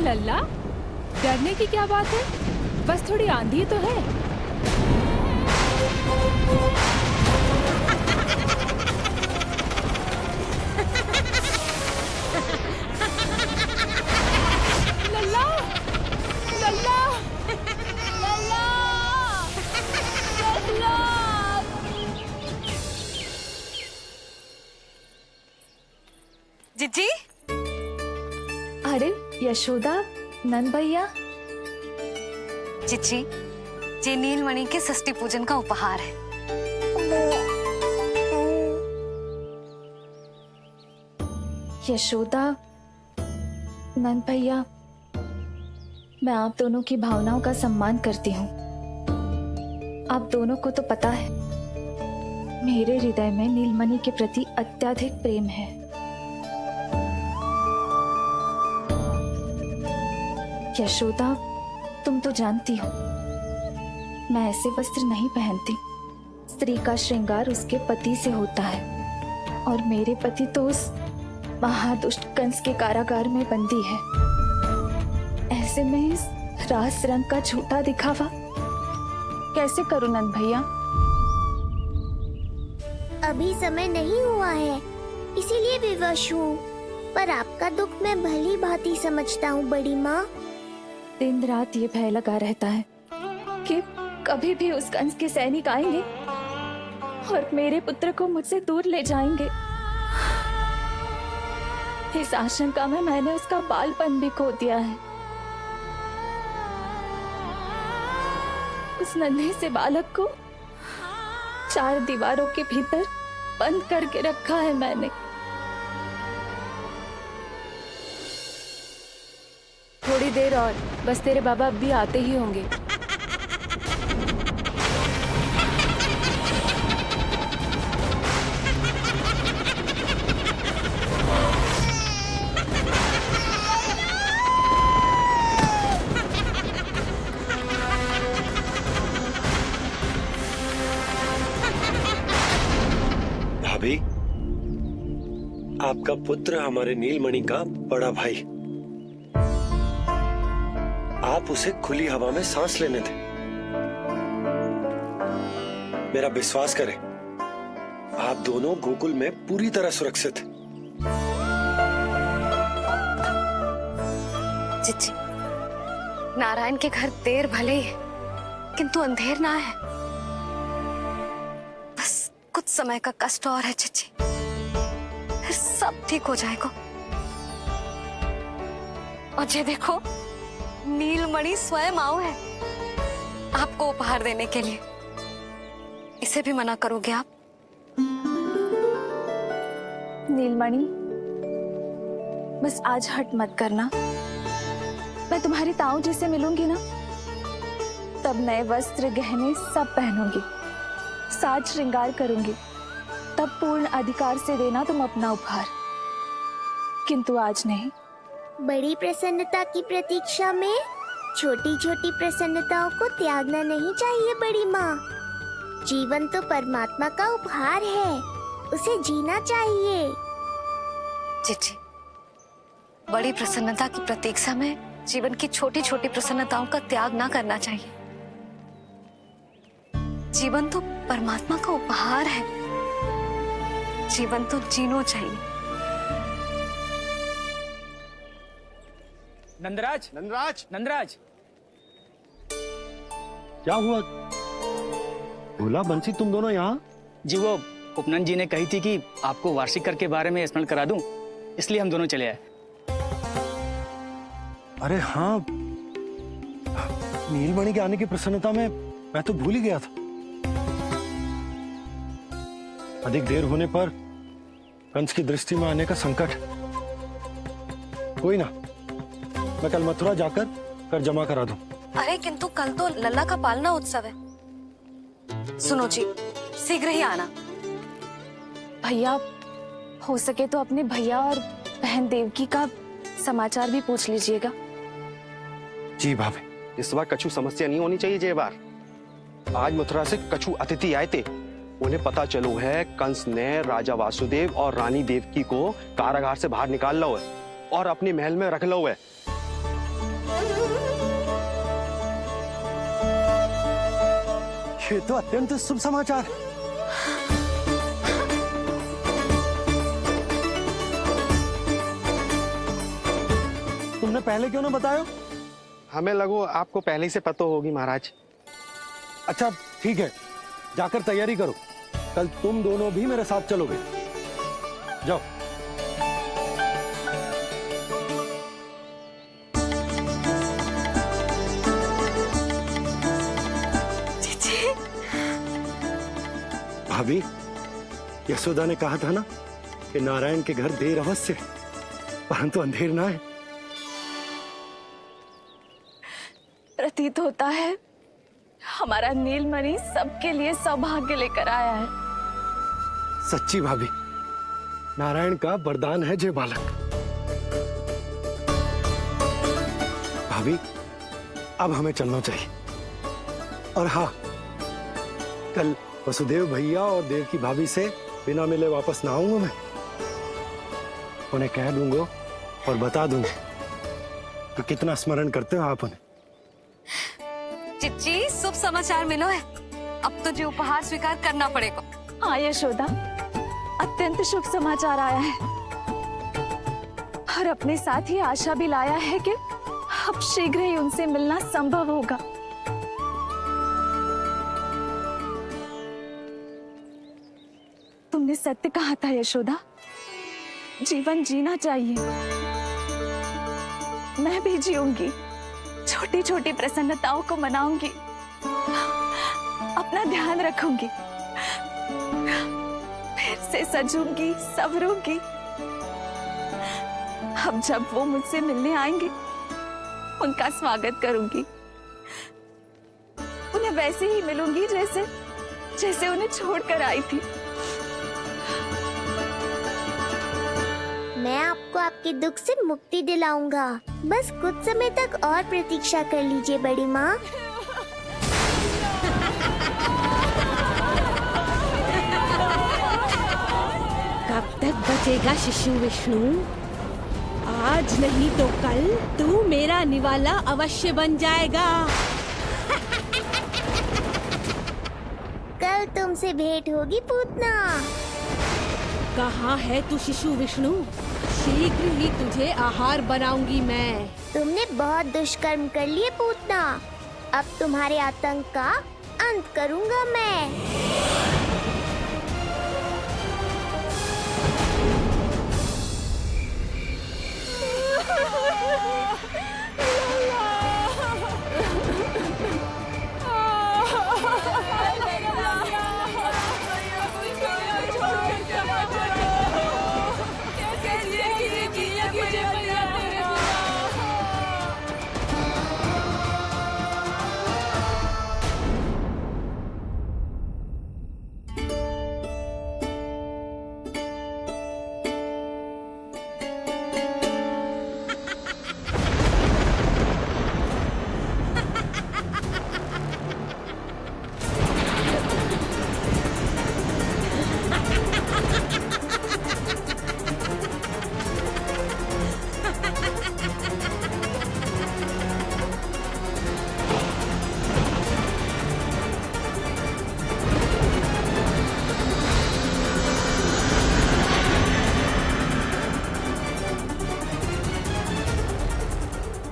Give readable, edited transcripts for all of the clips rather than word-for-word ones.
लल्ला, डरने की क्या बात है, बस थोड़ी आंधी तो है। लल्ला, लल्ला, लल्ला, लल्ला। जीजी, अरे यशोदा, नंद भैया। जीजी, ये नीलमणि के षष्ठी पूजन का उपहार है। यशोदा, नंद भैया, मैं आप दोनों की भावनाओं का सम्मान करती हूँ। आप दोनों को तो पता है मेरे हृदय में नीलमणि के प्रति अत्यधिक प्रेम है। यशोदा, तुम तो जानती हो मैं ऐसे वस्त्र नहीं पहनती। स्त्री का श्रृंगार उसके पति से होता है और मेरे पति तो उस महादुष्ट कंस के कारागार में बंदी है। ऐसे में इस रास रंग का झूठा दिखावा कैसे करूं नंद भैया? अभी समय नहीं हुआ है, इसीलिए विवश हूँ। पर आपका दुख मैं भली भांति समझता हूँ बड़ी माँ। दिन रात ये भय लगा रहता है कि कभी भी उस कंस के सैनिक आएंगे और मेरे पुत्र को मुझसे दूर ले जाएंगे। इस आशंका में मैंने उसका बालपन भी खो दिया है। उस नन्हे से बालक को 4 दीवारों के भीतर बंद करके रखा है मैंने। थोड़ी देर और, बस तेरे बाबा अब भी आते ही होंगे। भाभी, आपका पुत्र हमारे नीलमणि का बड़ा भाई। आप उसे खुली हवा में सांस लेने दें। मेरा विश्वास करें, आप दोनों गोकुल में पूरी तरह सुरक्षित हैं। जीजी, नारायण के घर देर भले ही है, किंतु अंधेर ना है। बस कुछ समय का कष्ट और है जीजी, फिर सब ठीक हो जाएगा। और ये देखो, नीलमणि स्वयं आओ है आपको उपहार देने के लिए। इसे भी मना करोगे आप? नीलमणि, बस आज हट मत करना। मैं तुम्हारी ताऊ जी से मिलूंगी ना, तब नए वस्त्र गहने सब पहनूंगी, साज श्रृंगार करूंगी। तब पूर्ण अधिकार से देना तुम अपना उपहार, किंतु आज नहीं। बड़ी प्रसन्नता की प्रतीक्षा में छोटी छोटी प्रसन्नताओं को त्यागना नहीं चाहिए बड़ी माँ। जीवन तो परमात्मा का उपहार है, उसे जीना चाहिए। जीजी, बड़ी प्रसन्नता की प्रतीक्षा में जीवन की छोटी छोटी प्रसन्नताओं का त्याग ना करना चाहिए। जीवन तो परमात्मा का उपहार है, जीवन तो जीना चाहिए। नंदराज, नंदराज, नंदराज, क्या हुआ? भोला, बंसी, तुम दोनों यहाँ? जी वो उपनंद जी ने कही थी कि आपको वार्षिक कर के बारे में स्मरण करा दूं, इसलिए हम दोनों चले आए। अरे हाँ, नीलमणि के आने की प्रसन्नता में मैं तो भूल ही गया था। अधिक देर होने पर कंस की दृष्टि में आने का संकट। कोई ना, मैं कल मथुरा जाकर कर जमा करा दूं। अरे किंतु कल तो लल्ला का पालना उत्सव है। सुनो जी, शीघ्र ही आना। भैया, हो सके तो अपने भैया और बहन देवकी का समाचार भी पूछ लीजिएगा। जी भाभी। इस बार कछु समस्या नहीं होनी चाहिए। ये बार आज मथुरा से कछु अतिथि आए थे, उन्हें पता चलो है कंस ने राजा वासुदेव और रानी देवकी को कारागार से बाहर निकाल लो है और अपने महल में रख लो है। ये तो अत्यंत शुभ समाचार है। तुमने पहले क्यों ना बताया? हमें लगो आपको पहले से पता होगी महाराज। अच्छा ठीक है, जाकर तैयारी करो, कल तुम दोनों भी मेरे साथ चलोगे। जाओ। भाभी, यशोदा ने कहा था ना कि नारायण के घर देर अवश्य है, परंतु अंधेर ना है। प्रतीत होता है हमारा नीलमणि सबके लिए सौभाग्य लेकर आया है। सच्ची भाभी, नारायण का वरदान है जय बालक। भाभी, अब हमें चलना चाहिए। और हाँ, कल वसुदेव भैया और देव की भाभी से बिना मिले वापस ना आऊंगा मैं। उन्हें कह दूंगा और बता दूंगा तो कितना स्मरण करते हो आप उन्हें। चिच्ची, शुभ समाचार मिलो है। अब तुझे उपहार स्वीकार करना पड़ेगा। हाँ यशोदा, अत्यंत शुभ समाचार आया है और अपने साथ ही आशा भी लाया है कि अब शीघ्र ही उनसे मिलना संभव होगा। तुमने सत्य कहा था यशोदा, जीवन जीना चाहिए। मैं भी जीऊंगी, छोटी छोटी प्रसन्नताओं को मनाऊंगी, अपना ध्यान रखूंगी, फिर से सजूंगी, संवरूंगी। अब जब वो मुझसे मिलने आएंगे, उनका स्वागत करूंगी। उन्हें वैसे ही मिलूंगी जैसे उन्हें छोड़कर आई थी। मैं आपको आपके दुख से मुक्ति दिलाऊंगा। बस कुछ समय तक और प्रतीक्षा कर लीजिए बड़ी माँ। कब तक बचेगा शिशु विष्णु? आज नहीं तो कल तू मेरा निवाला अवश्य बन जाएगा। कल तुमसे भेंट होगी पूतना। कहाँ है तू शिशु विष्णु? शीघ्र ही तुझे आहार बनाऊंगी मैं। तुमने बहुत दुष्कर्म कर लिए पूतना। अब तुम्हारे आतंक का अंत करूंगा मैं।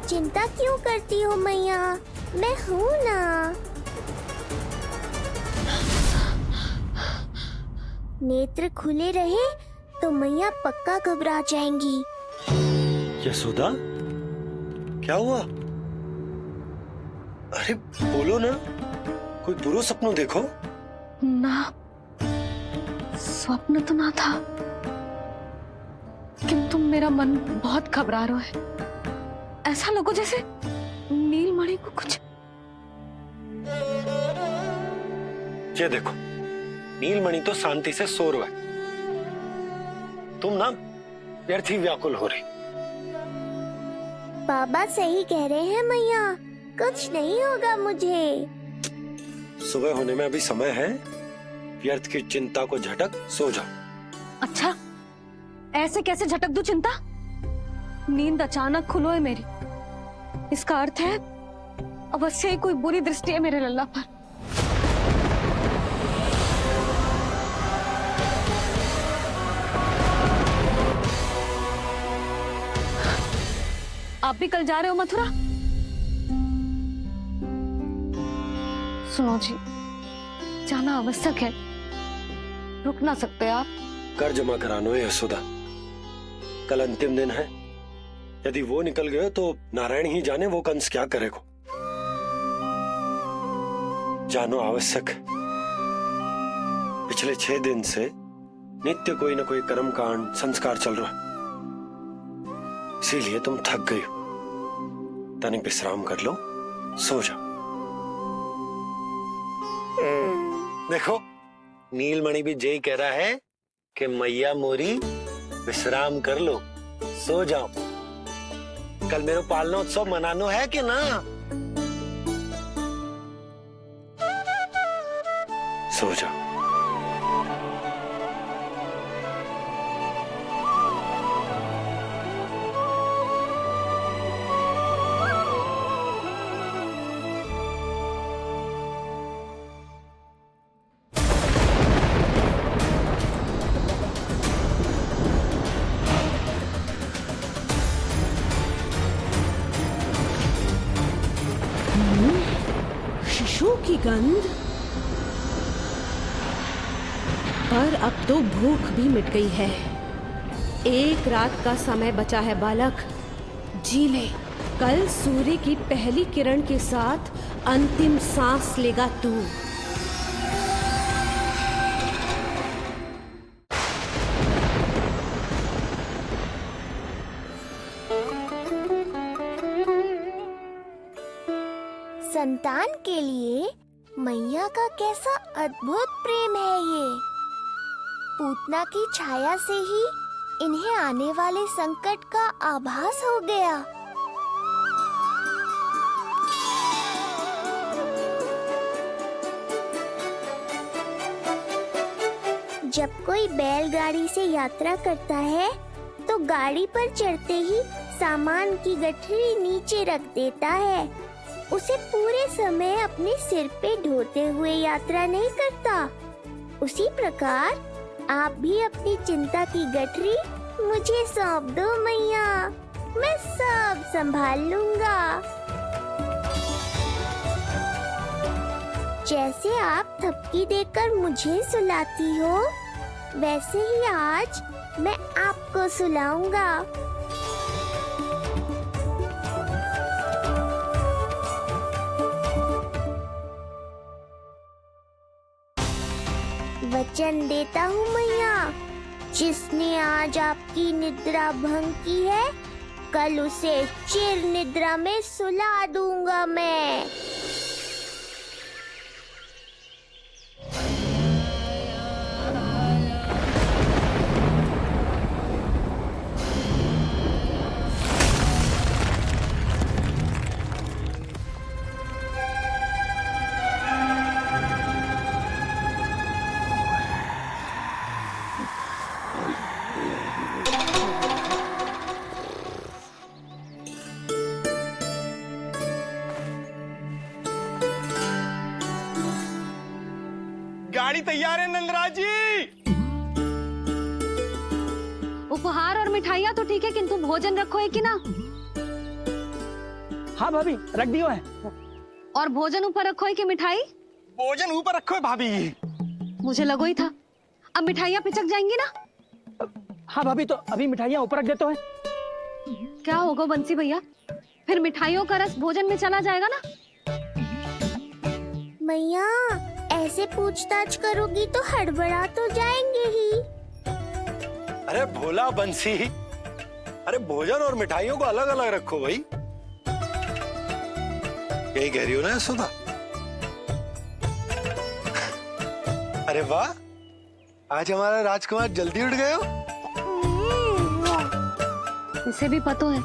चिंता क्यों करती हो मैया? मैं हूँ ना। नेत्र खुले रहे तो मैया पक्का घबरा जाएंगी। यशोदा, क्या हुआ? अरे बोलो ना, कोई बुरा सपना देखो। ना, स्वप्न तो ना था, किंतु मेरा मन बहुत घबरा रहा है। ऐसा लगो जैसे नीलमणि को कुछ। ये देखो, नीलमणि तो शांति से सो रहा है, तुम ना व्यर्थ ही व्याकुल हो रही। बाबा सही कह रहे हैं मैया, कुछ नहीं होगा मुझे। सुबह होने में अभी समय है, व्यर्थ की चिंता को झटक सो जाओ। अच्छा, ऐसे कैसे झटक दूं चिंता? नींद अचानक खुलो है मेरी, इसका अर्थ है अवश्य ही कोई बुरी दृष्टि है मेरे लल्ला पर। आप भी कल जा रहे हो मथुरा? सुनो जी, जाना आवश्यक है, रुक ना सकते आप? कर जमा करानो है यशोदा, कल अंतिम दिन है। यदि वो निकल गए तो नारायण ही जाने वो कंस क्या करेगा। जानो आवश्यक। पिछले 6 दिन से नित्य कोई ना कोई कर्म कांड संस्कार चल रहा है, इसीलिए तुम थक गई हो। तनिक विश्राम कर लो, सो जाओ। देखो नीलमणि भी जय कह रहा है कि मैया मोरी विश्राम कर लो, सो जाओ। कल मेरे पालना उत्सव मनानो है कि ना? सो जाओ। शिशु की गंध। पर अब तो भूख भी मिट गई है। एक रात का समय बचा है बालक, जी ले। कल सूर्य की पहली किरण के साथ अंतिम सांस लेगा तू। संतान के लिए मैया का कैसा अद्भुत प्रेम है ये। पूतना की छाया से ही इन्हें आने वाले संकट का आभास हो गया। जब कोई बैलगाड़ी से यात्रा करता है तो गाड़ी पर चढ़ते ही सामान की गठरी नीचे रख देता है। उसे पूरे समय अपने सिर पे ढोते हुए यात्रा नहीं करता। उसी प्रकार आप भी अपनी चिंता की गठरी मुझे सौंप दो मैया, मैं सब संभाल लूंगा। जैसे आप थपकी देकर मुझे सुलाती हो, वैसे ही आज मैं आपको सुलाऊंगा। वचन देता हूँ मैया, जिसने आज आपकी निद्रा भंग की है, कल उसे चिर निद्रा में सुला दूंगा मैं। गाड़ी तैयार है नंदराज जी। उपहार और मिठाइयाँ तो ठीक है, किंतु भोजन रखो है कि ना? हाँ भाभी, रख दियो है। और भोजन ऊपर रखो है कि मिठाई? भोजन ऊपर रखो है भाभी। मुझे लगो ही था, अब मिठाइयाँ पिचक जाएंगी ना? हाँ भाभी, तो अभी मिठाइयाँ ऊपर रख देते हैं। क्या होगा बंसी भैया, फिर मिठाइयों का रस भोजन में चला जाएगा ना? मैया ऐसे पूछताछ करोगी तो हड़बड़ा तो जाएंगे ही। अरे भोला बंसी, अरे भोजन और मिठाइयों को अलग अलग रखो भाई। यही कह रही हो ना यशोदा? अरे वाह, आज हमारा राजकुमार जल्दी उठ गए हो। इसे भी पता है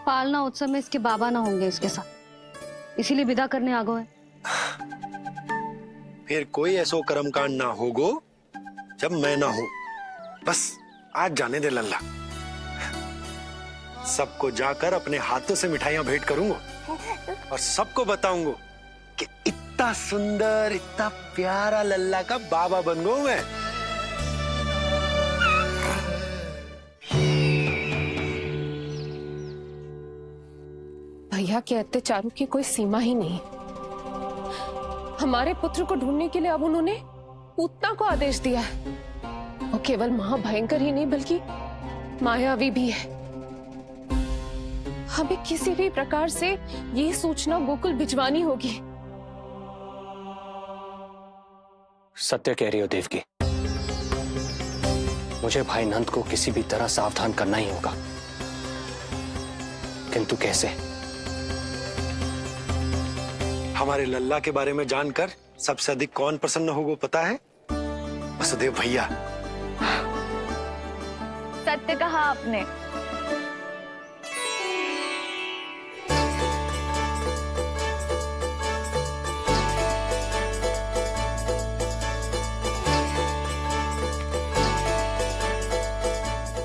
पालना उत्सव में इसके बाबा ना होंगे इसके साथ, इसीलिए विदा करने आ गए। फिर कोई ऐसो कर्म कांड ना होगो जब मैं ना हूं। बस आज जाने दे लल्ला, सबको जाकर अपने हाथों से मिठाइयां भेंट करूंगा और सबको बताऊंगा कि इतना सुंदर, इतना प्यारा लल्ला का बाबा बन गया मैं। भैया के अत्याचारों की कोई सीमा ही नहीं। हमारे पुत्र को ढूंढने के लिए अब उन्होंने पूतना को आदेश दिया है। वो केवल महाभयंकर ही नहीं बल्कि मायावी भी है। हमें किसी भी प्रकार से ये सूचना गोकुल भिजवानी होगी। सत्य कह रही हो देवकी। मुझे भाई नंद को किसी भी तरह सावधान करना ही होगा, किंतु कैसे? हमारे लल्ला के बारे में जानकर सबसे अधिक कौन प्रसन्न होगा पता है? वसुदेव भैया। सत्य कहा आपने।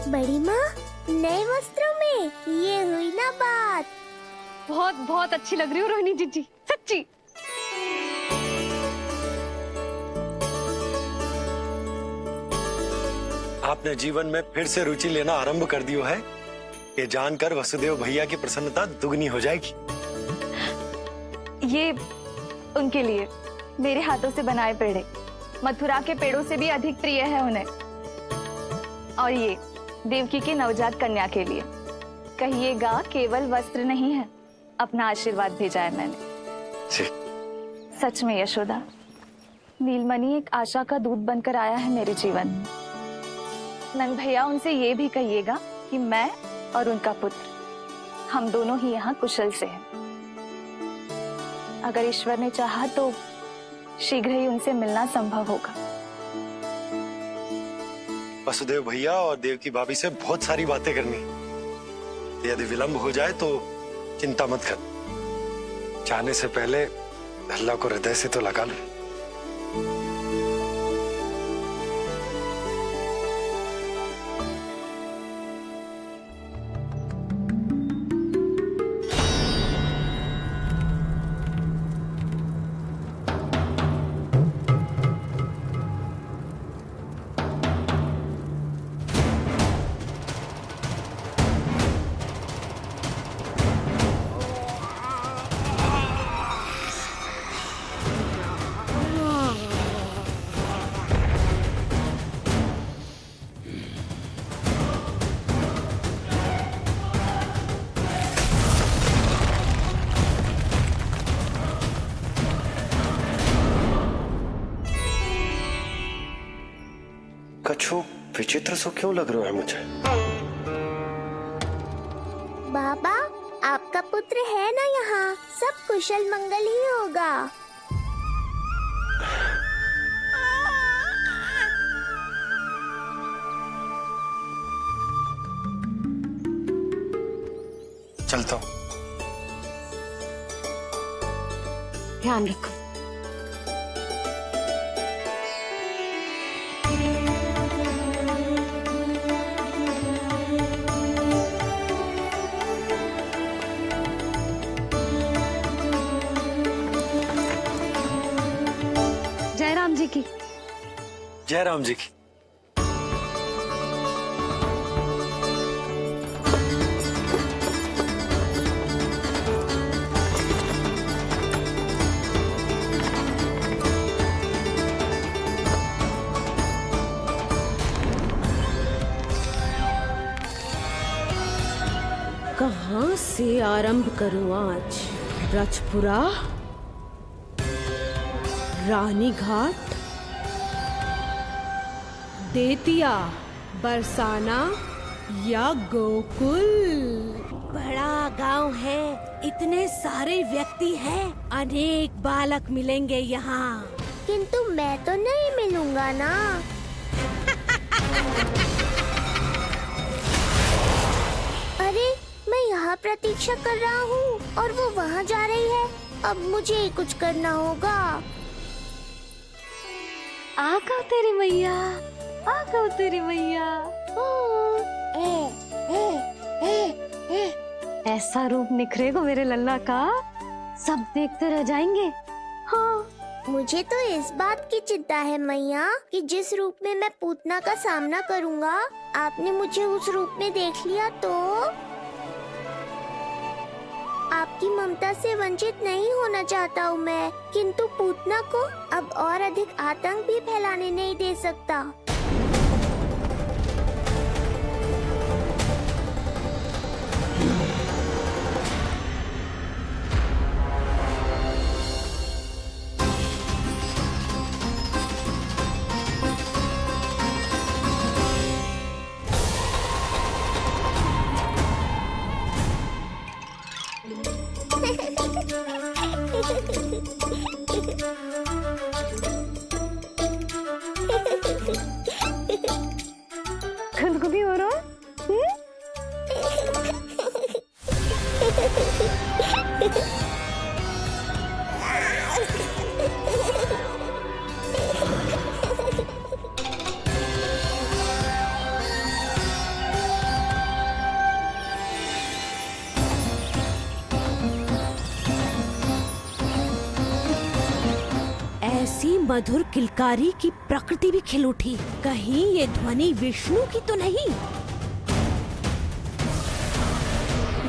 बड़ी माँ, नए वस्त्रों में ये हुई ना बात। बहुत बहुत अच्छी लग रही हो रोहिणी जीजी, सच्ची। आपने जीवन में फिर से रुचि लेना आरंभ कर दियो है। ये जानकर वसुदेव भैया की प्रसन्नता दुगनी हो जाएगी। ये उनके लिए मेरे हाथों से बनाए पेड़े मथुरा के पेड़ों से भी अधिक प्रिय है उन्हें। और ये देवकी की नवजात कन्या के लिए। कहिएगा केवल वस्त्र नहीं है, अपना आशीर्वाद भेजा है मैंने। सच में यशोदा, नीलमणि एक आशा का दूत बनकर आया है मेरे जीवन में। नंद भैया, उनसे ये भी कहिएगा कि मैं और उनका पुत्र हम दोनों ही यहाँ कुशल से हैं। अगर ईश्वर ने चाहा तो शीघ्र ही उनसे मिलना संभव होगा। वसुदेव भैया और देवकी भाभी से बहुत सारी बातें करनी। यदि विलंब हो जाए तो चिंता मत कर। जाने से पहले अल्लाह को हृदय से तो लगा लो। कछु विचित्र सो क्यों लग रहा है मुझे? बाबा, आपका पुत्र है ना यहाँ, सब कुशल मंगल ही होगा। चलता हूँ। ध्यान रखो। जय राम जी की। जय राम जी की। कहाँ से आरंभ करूं आज? ब्रजपुरा, रानी घाट, देतिया, बरसाना या गोकुल? बड़ा गांव है, इतने सारे व्यक्ति हैं, अनेक बालक मिलेंगे यहाँ। किंतु मैं तो नहीं मिलूंगा ना। अरे, मैं यहाँ प्रतीक्षा कर रहा हूँ और वो वहाँ जा रही है। अब मुझे ही कुछ करना होगा। आ गो तेरी मैया, आ गो तेरी मैया। ऐसा रूप निखरेगा मेरे लल्ला का, सब देखते रह जाएंगे। हाँ, मुझे तो इस बात की चिंता है मैया कि जिस रूप में मैं पूतना का सामना करूँगा, आपने मुझे उस रूप में देख लिया तो आपकी ममता से वंचित नहीं होना चाहता हूँ मैं, किंतु पूतना को अब और अधिक आतंक भी फैलाने नहीं दे सकता। गुदगुदी हो रहा है? ऐसी मधुर किलकारी की प्रकृति भी खिल उठी। कहीं ये ध्वनि विष्णु की तो नहीं?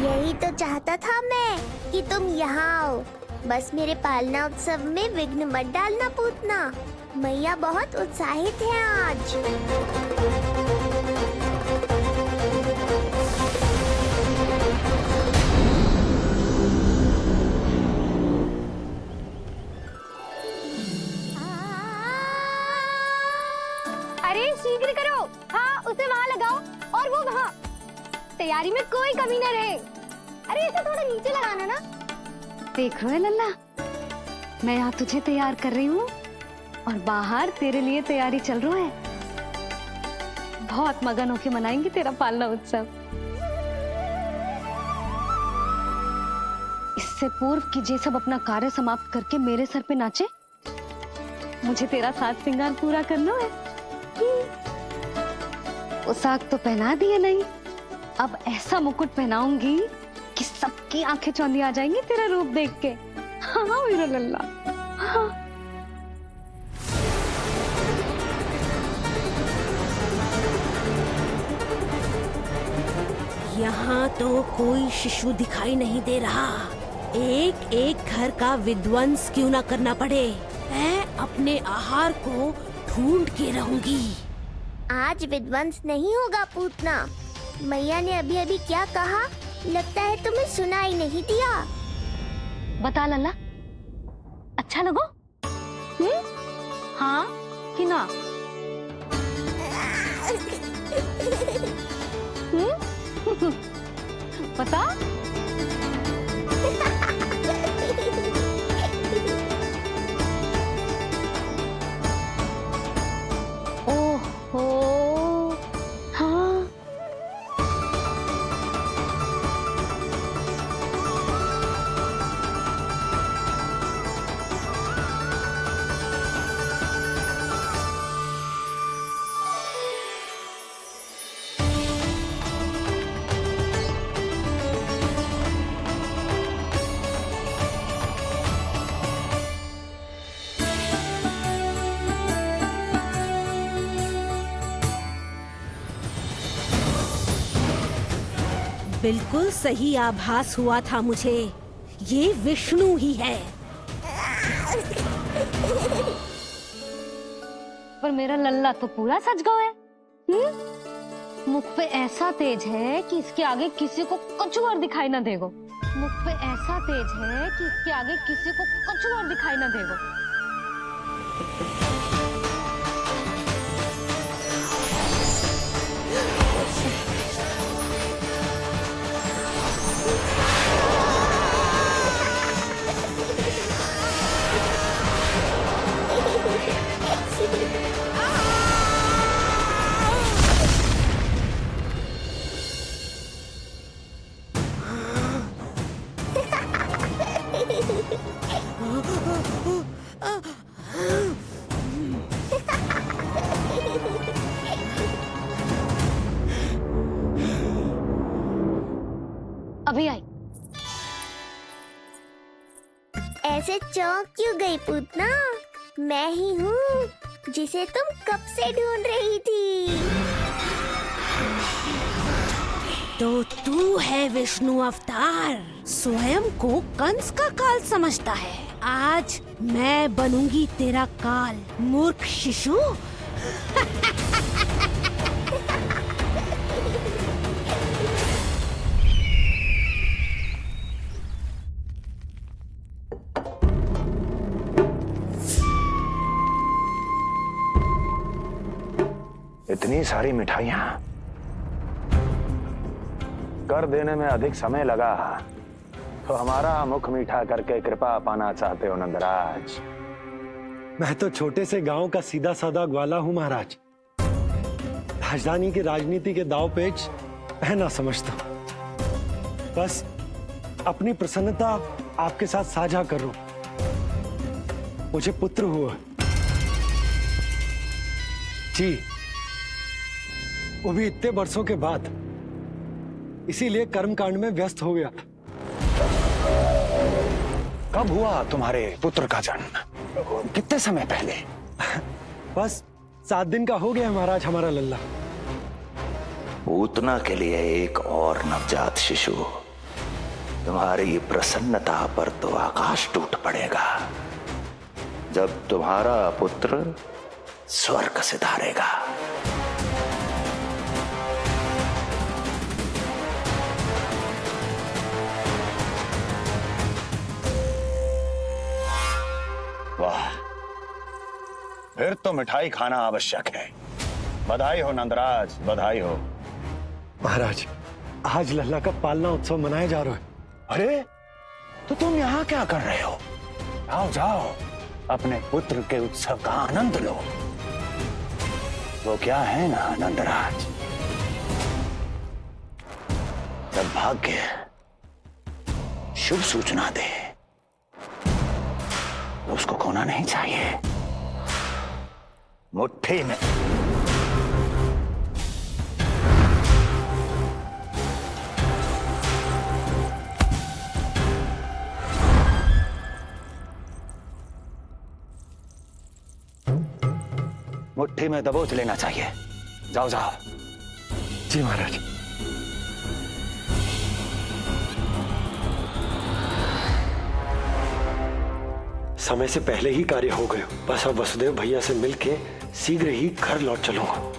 यही तो चाहता था मैं कि तुम यहाँ आओ। बस मेरे पालना उत्सव में विघ्न मत डालना पूतना। मैया बहुत उत्साहित है आज। अरे शीघ्र करो, हाँ उसे वहाँ लगाओ और वो वहाँ। तैयारी में कोई कमी न रहे। अरे इसे थोड़ा नीचे लगाना ना। देख रहे लल्ला, मैं यहाँ तुझे तैयार कर रही हूँ और बाहर तेरे लिए तैयारी चल रहा है। बहुत मगन होके मनाएंगे तेरा पालना उत्सव। इससे पूर्व कि जे सब अपना कार्य समाप्त करके मेरे सर पे नाचे, मुझे तेरा साज श्रृंगार पूरा करना है। पोशाक तो पहना दिए नहीं, अब ऐसा मुकुट पहनाऊंगी कि सबकी आंखें चौंधी आ जाएंगी तेरा रूप देख के। हाँ मेरा लल्ला, हाँ। यहाँ तो कोई शिशु दिखाई नहीं दे रहा। एक एक घर का विध्वंस क्यों ना करना पड़े, मैं अपने आहार को ढूंढ के रहूंगी। आज विध्वंस नहीं होगा पूतना। मैया ने अभी अभी क्या कहा, लगता है तुम्हें सुनाई नहीं दिया। बता लल्ला, अच्छा लगो? हाँ कि ना? बता। ओहो, हाँ। बिल्कुल सही आभास हुआ था मुझे, ये विष्णु ही है। पर मेरा लल्ला तो पूरा सज गया है। मुख पे ऐसा तेज है कि इसके आगे किसी को कुछ और दिखाई ना देगो। मुख पे ऐसा तेज है कि इसके आगे किसी को कुछ और दिखाई ना देगो। अभी आई। ऐसे चौंक क्यों गई पूतना? मैं ही हूँ जिसे तुम कब से ढूंढ रही थी। तो तू है विष्णु अवतार, स्वयं को कंस का काल समझता है। आज मैं बनूंगी तेरा काल, मूर्ख शिशु। इतनी सारी मिठाइयां कर देने में अधिक समय लगा तो हमारा मुख मीठा करके कृपा पाना चाहते हो नंदराज? मैं तो छोटे से गांव का सीधा साधा ग्वाला हूं महाराज। राजधानी की राजनीति के दाव पेच मैं ना समझता। बस अपनी प्रसन्नता आपके साथ साझा कर रहा हूं। मुझे पुत्र हुआ जी, वो भी इतने वर्षों के बाद, इसीलिए कर्मकांड में व्यस्त हो गया। कब हुआ तुम्हारे पुत्र का जन्म? कितने समय पहले? बस 7 दिन का हो गया महाराज हमारा लल्ला। पूतना के लिए एक और नवजात शिशु, तुम्हारी प्रसन्नता पर तो आकाश टूट पड़ेगा जब तुम्हारा पुत्र स्वर्ग सिधारेगा। वाह, फिर तो मिठाई खाना आवश्यक है। बधाई हो नंदराज, बधाई हो। महाराज, आज लल्ला का पालना उत्सव मनाया जा रहा है। अरे, तो तुम यहाँ क्या कर रहे हो? जाओ जाओ, अपने पुत्र के उत्सव का आनंद लो। वो क्या है ना नंदराज, जब भाग्य शुभ सूचना दे तो उसको खोना नहीं चाहिए। मुट्ठी में मुट्ठी में दबोच लेना चाहिए। जाओ जाओ। जी महाराज। समय से पहले ही कार्य हो गए। बस अब वसुदेव भैया से मिलके शीघ्र ही घर लौट चलूंगा।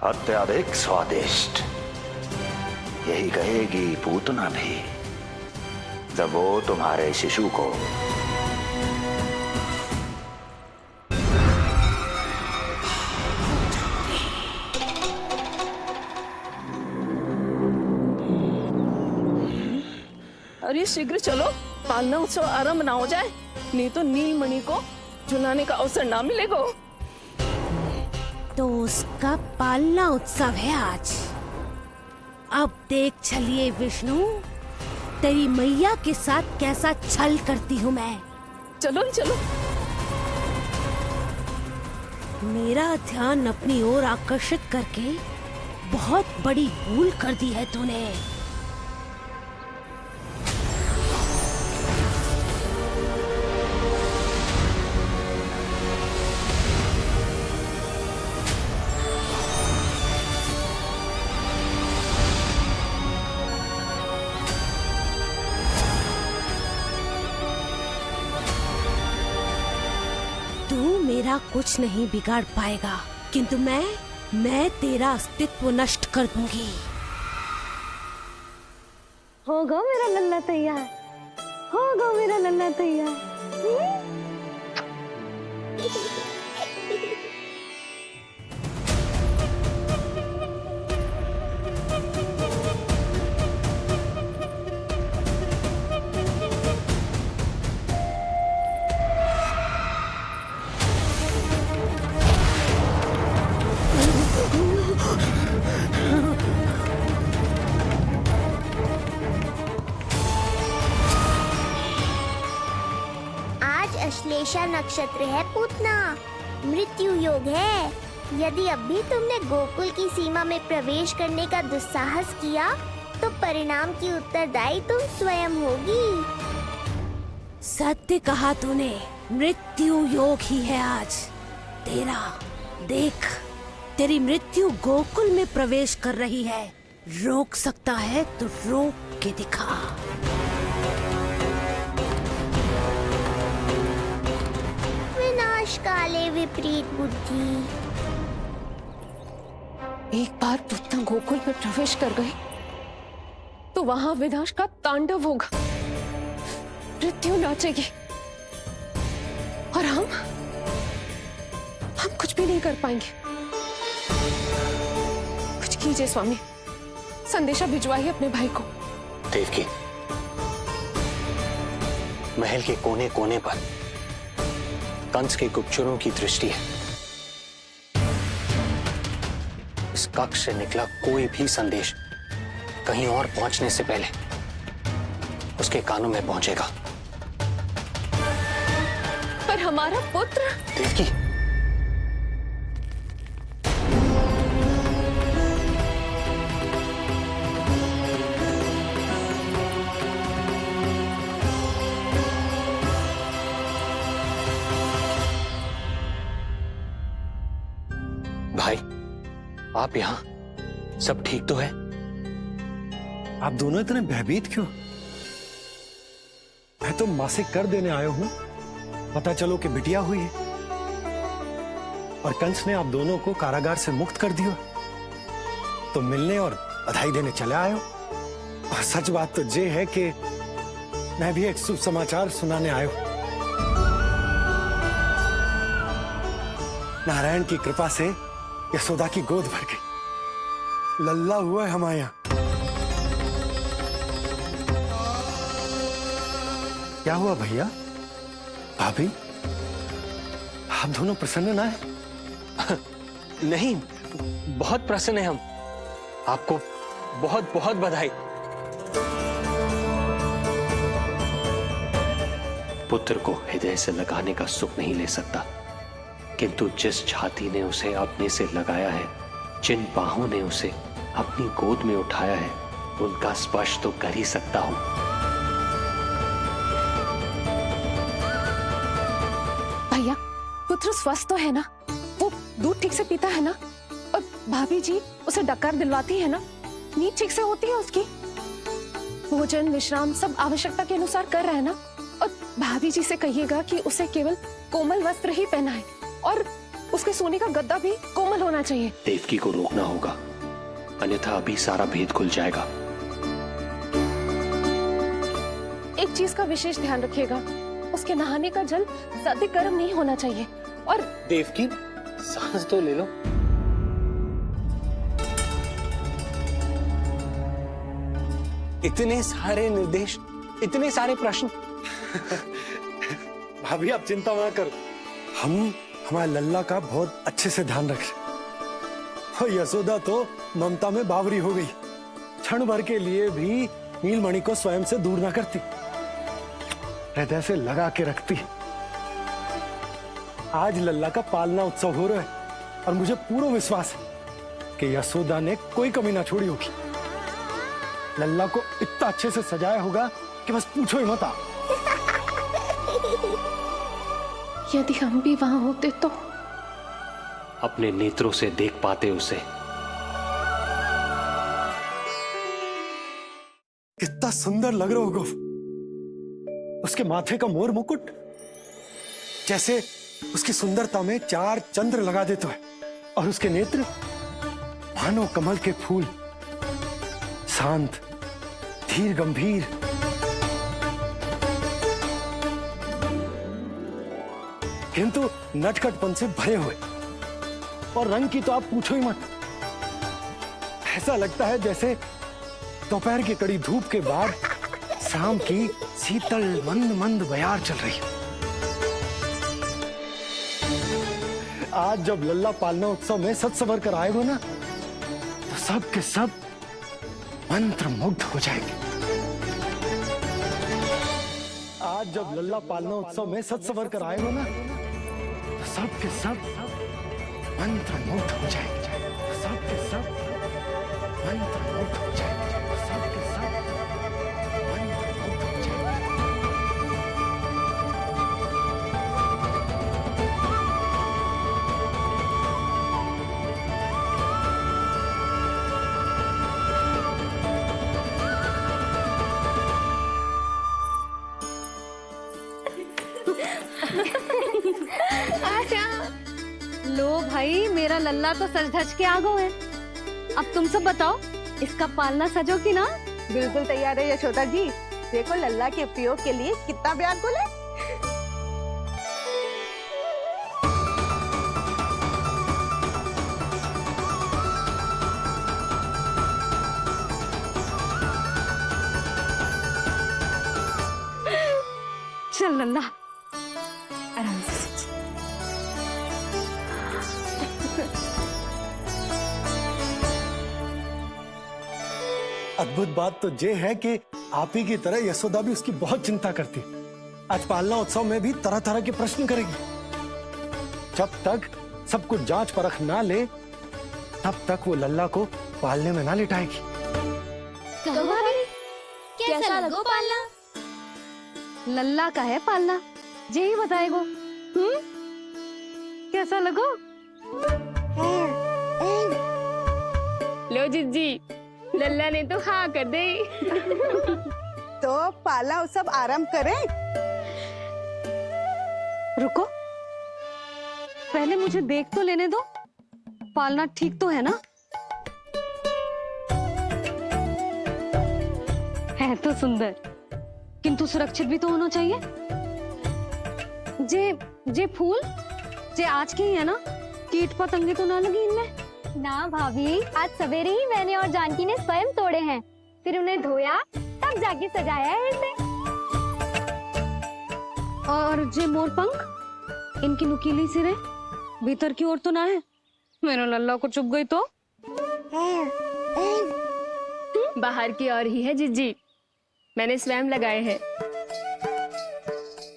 अत्यधिक स्वादिष्ट, यही कहेगी पूतना भी जब वो तुम्हारे शिशु को अरे शीघ्र चलो, पालना उत्सव आरंभ ना हो जाए, नहीं तो नीलमणि को झुलाने का अवसर ना मिलेगा। तो उसका पालना उत्सव है आज। अब देख चलिए विष्णु, तेरी मैया के साथ कैसा छल करती हूँ मैं। चलो चलो। मेरा ध्यान अपनी ओर आकर्षित करके बहुत बड़ी भूल कर दी है तूने। मेरा कुछ नहीं बिगाड़ पाएगा, किंतु मैं तेरा अस्तित्व नष्ट कर दूंगी। होगा मेरा लल्ला तैयार, होगा मेरा लल्ला तैयार। आज अश्लेषा नक्षत्र है पूतना, मृत्यु योग है। यदि अभी तुमने गोकुल की सीमा में प्रवेश करने का दुस्साहस किया तो परिणाम की उत्तरदायी तुम स्वयं होगी। सत्य कहा तूने, मृत्यु योग ही है आज तेरा। देख, तेरी मृत्यु गोकुल में प्रवेश कर रही है। रोक सकता है तो रोक के दिखा। विनाश काले विपरीत बुद्धि। एक बार पुतना गोकुल में प्रवेश कर गए तो वहां विनाश का तांडव होगा, मृत्यु नाचेगी और हम कुछ भी नहीं कर पाएंगे। कुछ कीजिए स्वामी, संदेशा भिजवाइए अपने भाई को। देवकी, महल के कोने कोने पर कंस के गुप्तचरों की दृष्टि है। इस कक्ष से निकला कोई भी संदेश कहीं और पहुंचने से पहले उसके कानों में पहुंचेगा। पर हमारा पुत्र। देवकी, भाई, आप यहाँ सब ठीक तो है? आप दोनों इतने भयभीत क्यों? मैं तो मासिक कर देने आया हूं, पता चलो कि बिटिया हुई है और कंस ने आप दोनों को कारागार से मुक्त कर दिया, तो मिलने और बधाई देने चले आए हो। और सच बात तो ये है कि मैं भी एक शुभ समाचार सुनाने आया हूं। नारायण की कृपा से यशोदा की गोद भर गई, लल्ला हुआ है हमारे यहाँ। क्या हुआ भैया, भाभी, आप दोनों प्रसन्न ना है? नहीं, बहुत प्रसन्न है हम। आपको बहुत बहुत बधाई। पुत्र को हृदय से लगाने का सुख नहीं ले सकता, किंतु जिस छाती ने उसे अपने से लगाया है, जिन बाहों ने उसे अपनी गोद में उठाया है, उनका स्पर्श तो कर ही सकता हूं। भैया, पुत्र स्वस्थ तो है ना? वो दूध ठीक से पीता है ना? और भाभी जी उसे डकार दिलवाती है ना? नींद ठीक से होती है उसकी? भोजन विश्राम सब आवश्यकता के अनुसार कर रहा है ना? और भाभी जी से कहिएगा कि उसे केवल कोमल वस्त्र ही पहनाए और उसके सोने का गद्दा भी कोमल होना चाहिए। देवकी को रोकना होगा, अन्यथा अभी सारा भेद खुल जाएगा। एक चीज का विशेष ध्यान रखिएगा, उसके नहाने का जल ज्यादा गर्म नहीं होना चाहिए। और देवकी, सांस तो ले लो। इतने सारे निर्देश, इतने सारे प्रश्न। भाभी आप चिंता ना करो, हम हमारे लल्ला का बहुत अच्छे से ध्यान रखें। और यशोदा तो ममता में बावरी हो गई, क्षण भर के लिए भी नीलमणि को स्वयं से दूर ना करती, हृदय से लगा के रखती। आज लल्ला का पालना उत्सव हो रहा है और मुझे पूरा विश्वास है कि यशोदा ने कोई कमी ना छोड़ी होगी। लल्ला को इतना अच्छे से सजाया होगा कि बस पूछो ही मत। यदि हम भी वहां होते तो अपने नेत्रों से देख पाते उसे। कितना सुंदर लग रहा होगा उसके माथे का मोर मुकुट, जैसे उसकी सुंदरता में 4 चंद्र लगा देते हैं। और उसके नेत्र मानो कमल के फूल, शांत, धीर गंभीर। किंतु नटखटपन से भरे हुए, और रंग की तो आप पूछो ही मत। ऐसा लगता है जैसे दोपहर की कड़ी धूप के बाद शाम की शीतल मंद मंद बयार चल रही है। आज जब लल्ला पालना उत्सव में सज संवर कर आएगा ना, तो सब के सब मंत्र मुग्ध हो जाएंगे। आज जब लल्ला पालना उत्सव में सज संवर कर आएगा ना, तो सब के सब मंत्रमुग्ध हो जाएंगे, सब के सब मंत्रमुग्ध हो जाएंगे, सब के सब मंत्रमुग्ध हो जाएंगे। लो भाई, मेरा लल्ला तो सज धज के आ गो है। अब तुम सब बताओ, इसका पालना सजो कि ना? बिल्कुल तैयार है यशोदा जी। देखो लल्ला के उपयोग के लिए कितना व्याकुल है। चल लल्ला, आराम से सोच। अद्भुत बात तो ये है कि आप ही की तरह यशोदा भी उसकी बहुत चिंता करती है। आज पालना उत्सव में भी तरह तरह के प्रश्न करेगी। जब तक सब कुछ जांच परख ना ले, तब तक वो लल्ला को पालने में ना लिटाएगी। कैसा लगो पालना? लल्ला का है पालना, यही बताएगो। कैसा लगो? लो जिज्जी, लल्ला ने तो हाँ कर दे। तो पाला उत्सव आरंभ करें। रुको, पहले मुझे देख तो लेने दो। पालना ठीक तो है ना? है तो सुंदर, किंतु सुरक्षित भी तो होना चाहिए। जे फूल जे आज के ही है ना, कीट पतंगे तो ना लगी इनमें? ना भाभी, आज सवेरे ही मैंने और जानकी ने स्वयं तोड़े हैं, फिर उन्हें धोया, तब जाके सजाया है इसे। और जे मोर पंख, इनकी नुकीली सिरे भीतर की ओर तो ना है? मेरा लल्ला को चुभ गई तो? बाहर की ओर ही है जिज्जी, मैंने स्वयं लगाए हैं।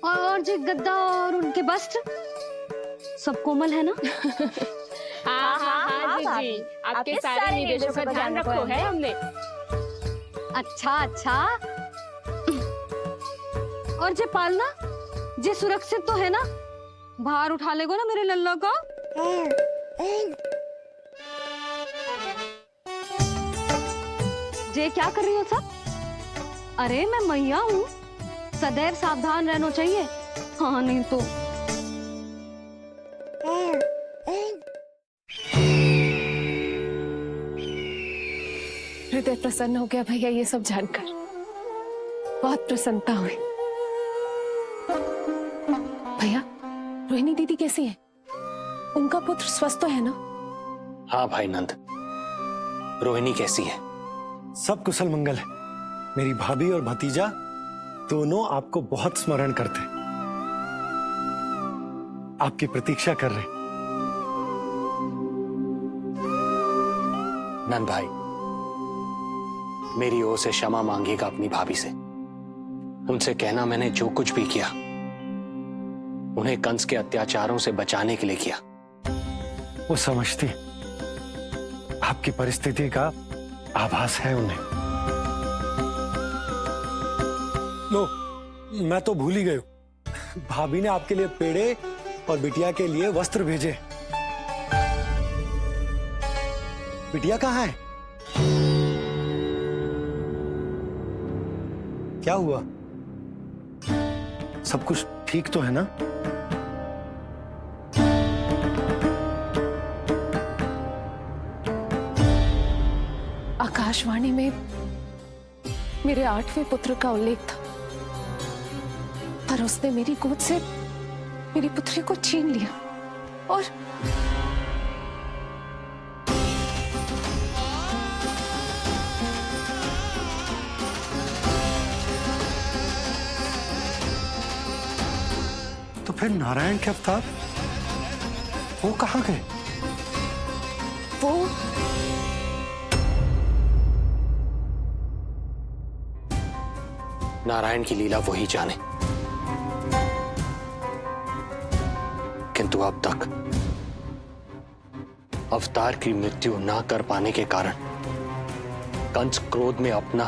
और जे गद्दा और उनके वस्त्र सब कोमल है ना? हाँ जिज्जी, आपके सारे निर्देशों का ध्यान रखो है हमने। अच्छा। और जे पालना, जे सुरक्षित तो है ना? बाहर उठा लेगो ना मेरे लल्ला को? जे क्या कर रही हो सब? अरे मैं मैया हूँ, सदैव सावधान रहना चाहिए। हाँ नहीं तो। हृदय प्रसन्न हो गया भैया ये सब जानकर, बहुत प्रसन्नता हुई। भैया, रोहिणी दीदी कैसी है? उनका पुत्र स्वस्थ तो है ना? हाँ भाई नंद, रोहिणी कैसी है? सब कुशल मंगल है। मेरी भाभी और भतीजा दोनों आपको बहुत स्मरण करते हैं, आपकी प्रतीक्षा कर रहे। नंद भाई, मेरी ओर से क्षमा मांगिएगा अपनी भाभी से। उनसे कहना मैंने जो कुछ भी किया, उन्हें कंस के अत्याचारों से बचाने के लिए किया। वो समझती, आपकी परिस्थिति का आभास है उन्हें। लो, मैं तो भूल ही गई हूं। भाभी ने आपके लिए पेड़े और बिटिया के लिए वस्त्र भेजे। बिटिया कहाँ है? क्या हुआ? सब कुछ ठीक तो है ना? आकाशवाणी में मेरे 8वें पुत्र का उल्लेख था, पर उसने मेरी गोद से मेरी पुत्री को छीन लिया। और तो फिर नारायण के अवतार वो कहाँ गए? वो नारायण की लीला वही जाने, किंतु अब तक अवतार की मृत्यु ना कर पाने के कारण कंस क्रोध में अपना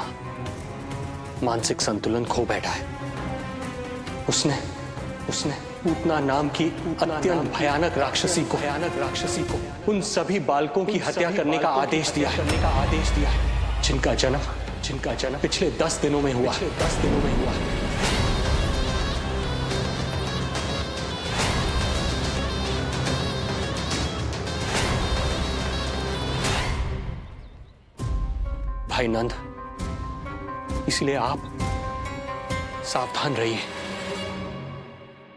मानसिक संतुलन खो बैठा है। उसने पूतना नाम की अत्यंत भयानक राक्षसी को उन सभी बालकों की हत्या करने का आदेश दिया है जिनका जन्म पिछले 10 दिनों में हुआ। भाई नंद, इसलिए आप सावधान रहिए।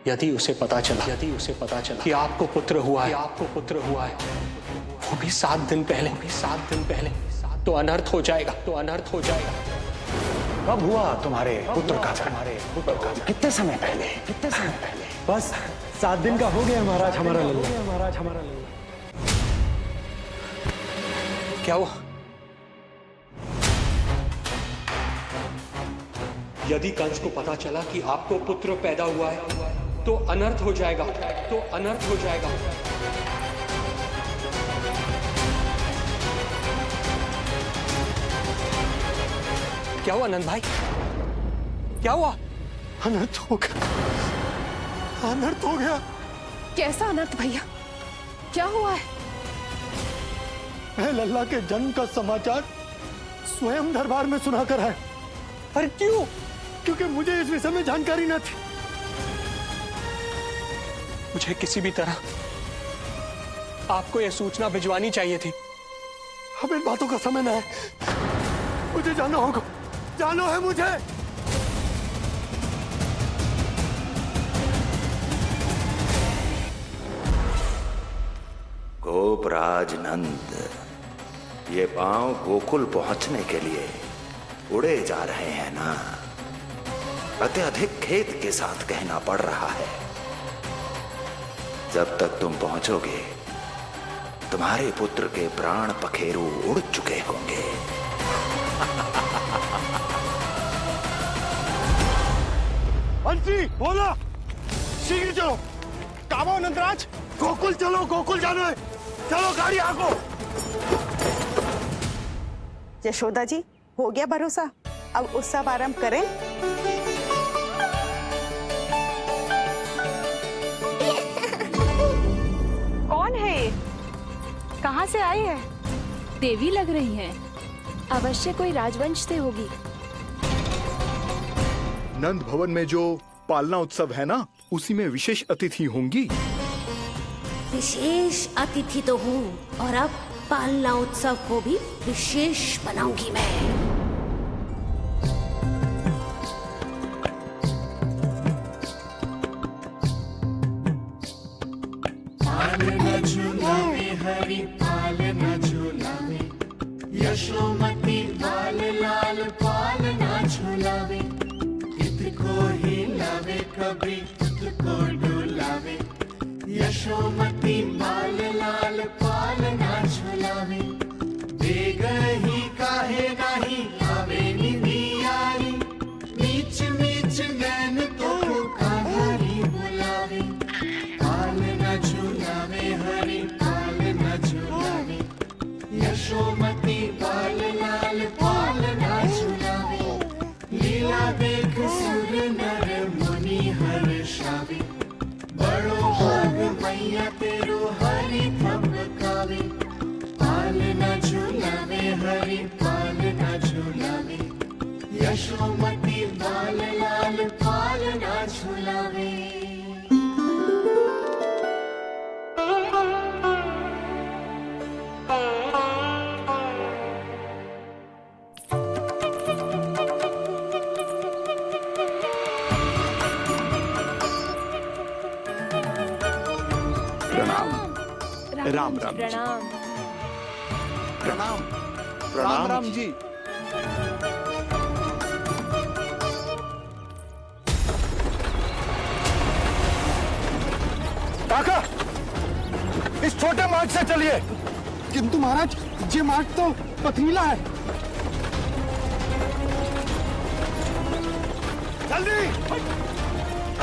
यदि उसे पता चला कि आपको पुत्र हुआ है, वो भी 7 दिन पहले, तो अनर्थ हो जाएगा। कब हुआ तुम्हारे पुत्र का जन्म? कितने समय पहले? बस 7 दिन का हो गया महाराज हमारा लल्ला। क्या हुआ? यदि कंस को पता चला कि आपको पुत्र पैदा हुआ है तो अनर्थ हो जाएगा। क्या हुआ नंद भाई? क्या हुआ? अनर्थ हो गया। कैसा अनर्थ भैया? क्या हुआ है? मैं लल्ला के जन्म का समाचार स्वयं दरबार में सुनाकर है। अरे क्यों? क्योंकि मुझे इस विषय में जानकारी न थी। मुझे किसी भी तरह आपको यह सूचना भिजवानी चाहिए थी। अब इन बातों का समय न है, मुझे जाना होगा। जाना है मुझे। गोपराज नंद, ये पांव गोकुल पहुंचने के लिए उड़े जा रहे हैं ना? अत्यधिक खेद के साथ कहना पड़ रहा है। जब तक तुम पहुंचोगे तुम्हारे पुत्र के प्राण पखेरु उड़ चुके होंगे। बंसी बोला, शीघ्र चलो। काबो नंदराज, गोकुल चलो, गोकुल जाना है। चलो गाड़ी आगो। यशोदा जी, हो गया भरोसा, अब उत्सव आरंभ करें। कौन है ये? कहाँ से आई है? देवी लग रही हैं। अवश्य कोई राजवंश से होगी। नंद भवन में जो पालना उत्सव है ना, उसी में विशेष अतिथि होंगी। विशेष अतिथि तो हूँ, और अब पालना उत्सव को भी विशेष बनाऊंगी मैं। यशोमती लाल लाल पालना झुलावे, इत को हिलावे कभी खुद को डुलावे। यशोमती लाल लाल पालना झुलावे, देग ही काहे नाही आवे निंदियारी। नीच नीच नैन तो कान्हारी बुलावे, पालना झुलावे हरि पालना झुलावे। यशोमती लाल लाल पालना झुलावे, लीला देख सुर नर मुनि हर्षावे। बड़ो भाग मैया तेरो हरि थपकावे, पालना झुलावे हरि पालना झुलावे। यशोमती लाल लाल पालना झुलावे। राम राम जी। प्रणाम राम जी। काका, इस छोटे मार्ग से चलिए। किंतु महाराज, ये मार्ग तो पथरीला है। जल्दी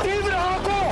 तीव्र आंखों।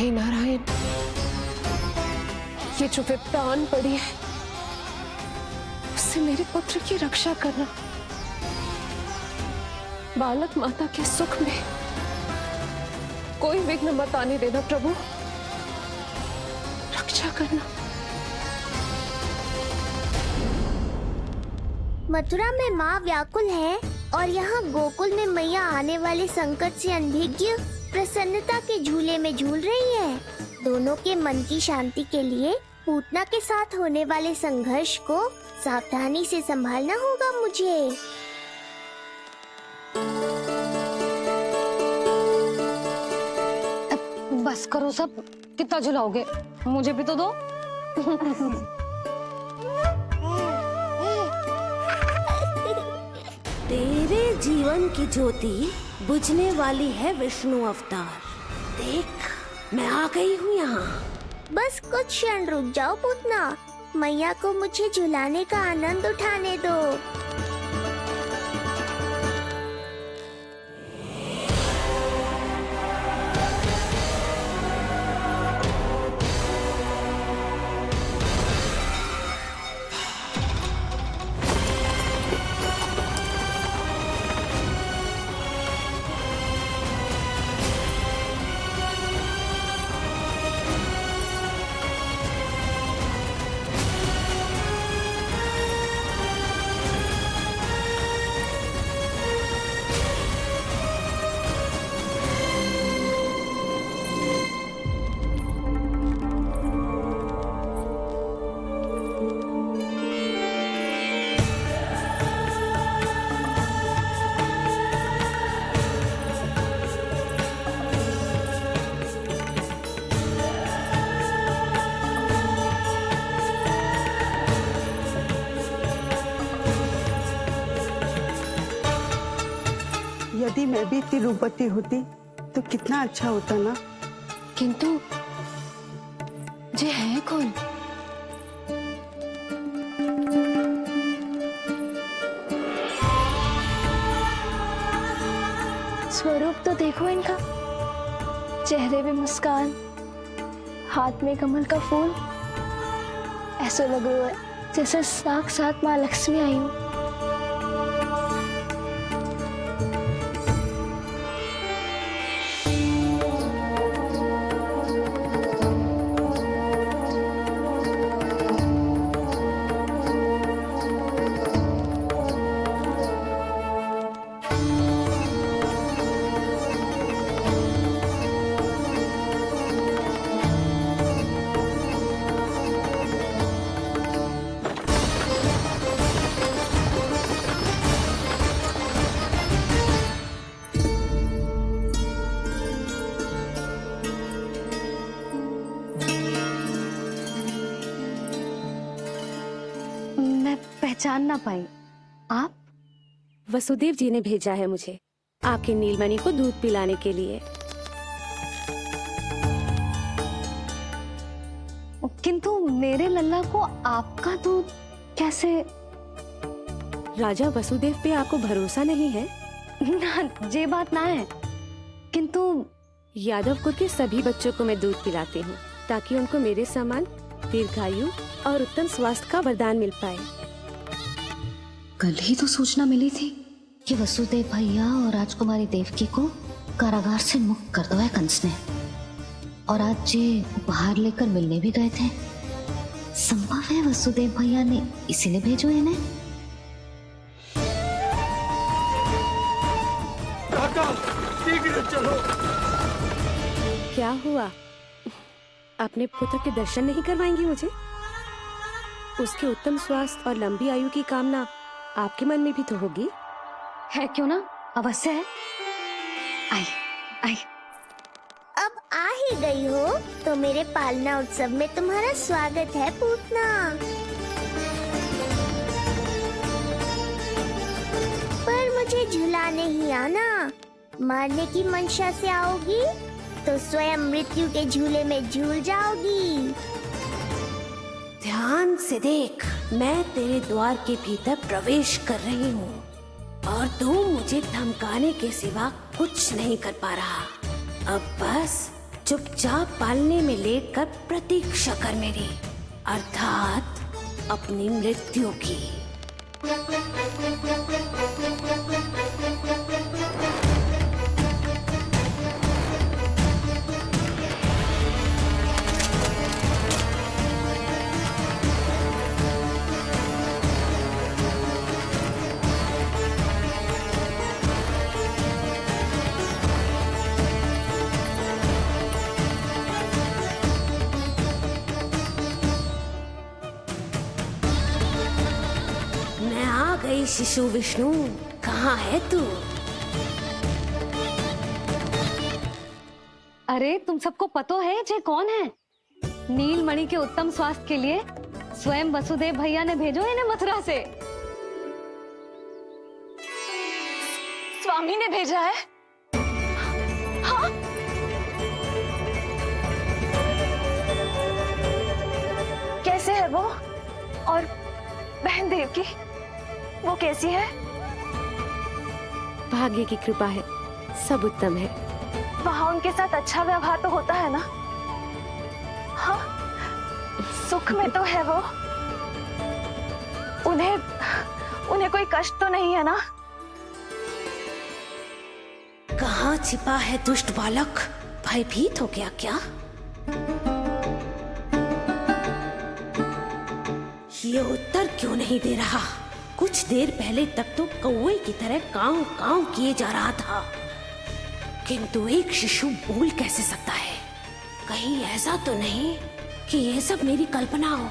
हे नारायण, ये जो विपदान पड़ी है उससे मेरे पुत्र की रक्षा करना, बालक माता के सुख में कोई विघ्न मत आने देना प्रभु, रक्षा करना। मथुरा में माँ व्याकुल है और यहाँ गोकुल में मैया आने वाले संकट से अनभिज्ञ प्रसन्नता के झूले में झूल रही है। दोनों के मन की शांति के लिए पूतना के साथ होने वाले संघर्ष को सावधानी से संभालना होगा मुझे। बस करो सब, कितना झुलाओगे, मुझे भी तो दो। तेरे जीवन की ज्योति बुझने वाली है विष्णु अवतार। देख, मैं आ गई हूँ यहाँ। बस कुछ क्षण रुक जाओ पूतना, मैया को मुझे झुलाने का आनंद उठाने दो। यदि मैं भी इतनी रूपवती होती तो कितना अच्छा होता ना। किंतु ये है कौन? स्वरूप तो देखो इनका, चेहरे पे मुस्कान, हाथ में कमल का फूल, ऐसा लग रहा है जैसे साक्षात माँ लक्ष्मी आई हूँ। पहचान ना पाई। आप? वसुदेव जी ने भेजा है मुझे आपके नीलमणि को दूध पिलाने के लिए। किंतु मेरे लल्ला को आपका दूध कैसे? राजा वसुदेव पे आपको भरोसा नहीं है? ना, ये बात ना है, किंतु यादव कुल के सभी बच्चों को मैं दूध पिलाती हूँ ताकि उनको मेरे समान दीर्घायु और उत्तम स्वास्थ्य का वरदान मिल पाए। कल ही तो सूचना मिली थी कि वसुदेव भैया और राजकुमारी देवकी को कारागार से मुक्त कर दो है कंस ने, और आज ये उपहार लेकर मिलने भी गए थे। संभव है वसुदेव भैया ने इसीलिए भेजो इन्हें। काका, शीघ्र चलो। क्या हुआ? अपने पुत्र के दर्शन नहीं करवाएंगी मुझे? उसके उत्तम स्वास्थ्य और लंबी आयु की कामना आपके मन में भी तो होगी। है क्यों ना, अवश्य है। आई आई। अब आ ही गई हो तो मेरे पालना उत्सव में तुम्हारा स्वागत है पूतना। पर मुझे झुलाने ही आना, मारने की मंशा से आओगी तो स्वयं मृत्यु के झूले में झूल जाओगी। ध्यान से देख, मैं तेरे द्वार के भीतर प्रवेश कर रही हूँ और तू मुझे धमकाने के सिवा कुछ नहीं कर पा रहा। अब बस चुपचाप पालने में लेटकर प्रतीक्षा कर मेरी, अर्थात अपनी मृत्यु की। मैं आ गई शिशु विष्णु, कहाँ है तू? अरे तुम सबको पतो है जे कौन है? नीलमणि के उत्तम स्वास्थ्य के लिए स्वयं वसुदेव भैया ने भेजो इन्हें मथुरा से। स्वामी ने भेजा है? हाँ? कैसे है वो? और बहन देवकी, वो कैसी है? भाग्य की कृपा है, सब उत्तम है। वहाँ उनके साथ अच्छा व्यवहार तो होता है ना? हाँ, सुख में तो है वो। उन्हें कोई कष्ट तो नहीं है ना? कहाँ छिपा है दुष्ट बालक? भयभीत हो गया क्या? ये उत्तर क्यों नहीं दे रहा? कुछ देर पहले तक तो कौवे की तरह कांव कांव किए जा रहा था, किंतु एक शिशु बोल कैसे सकता है? कहीं ऐसा तो नहीं कि ये सब मेरी कल्पना हो?